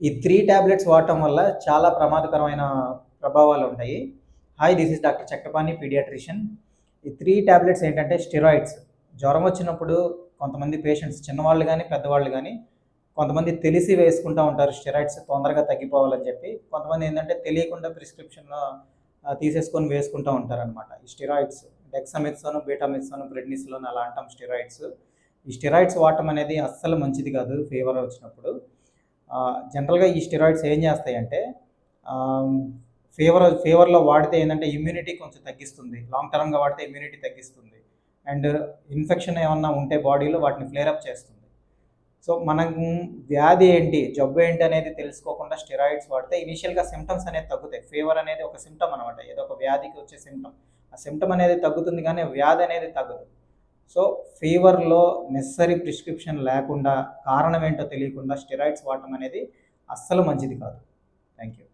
ఈ 3 టాబ్లెట్స్ వాడటం వల్ల చాలా ప్రమాదకరమైన ప్రభావాలు ఉంటాయి. Hi, this is doctor Chakrapani paediatrician. ఈ 3 టాబ్లెట్స్ ఏంటంటే స్టెరాయిడ్స్. జ్వరం వచ్చినప్పుడు కొంతమంది పేషెంట్స్ చిన్నవాళ్ళు గానీ, పెద్దవాళ్ళు గానీ కొంతమంది తెలిసి వేసుకుంటా ఉంటారు స్టెరాయిడ్స్ తొందరగా తగ్గిపోవాలని చెప్పి. కొంతమంది ఏంటంటే తెలియకుండా ప్రిస్క్రిప్షన్‌లో తీసేసుకొని వేసుకుంటా ఉంటారనమాట. ఈ స్టెరాయిడ్స్ డెక్సామెథాసోన్, బీటామెథాసోన్, ప్రెడ్నిసోలోన్ అలా అంటాం స్టెరాయిడ్స్. ఈ స్టెరాయిడ్స్ వాడటం అనేది అస్సలు మంచిది కాదు ఫీవర్ వచ్చినప్పుడు. జనరల్‌గా ఈ స్టెరాయిడ్స్ ఏం చేస్తాయంటే ఆహ్, ఫీవర్‌లో వాడితే ఏందంటే ఇమ్యూనిటీ కొంచెం తగ్గిస్తుంది. లాంగ్ టర్మ్‌గా వాడితే ఇమ్యూనిటీ తగ్గిస్తుంది. అండ్ ఇన్ఫెక్షన్ ఏమన్నా ఉంటే బాడీలో వాటిని ఫ్లేర్ అప్ చేస్తుంది. సో, మనం వ్యాధి ఏంటి, జబ్బు ఏంటి అనేది తెలుసుకోకుండా స్టెరాయిడ్స్ వాడితే ఇనీషియల్‌గా సింప్టమ్స్ అనేది తగ్గుతాయి. ఫీవర్ అనేది ఒక సింప్టమ్ అనమాట. ఏదో ఒక వ్యాధికి వచ్చే సింప్టమ్. ఆ సింప్టమ్ అనేది తగ్గుతుంది గానీ వ్యాధి అనేది తగ్గదు. సో, ఫీవర్‌లో నెసెసరీ ప్రిస్క్రిప్షన్ లేకుండా, కారణం ఏంటో తెలియకుండా స్టెరాయిడ్స్ వాడటం అనేది అస్సలు మంచిది కాదు. Thank you.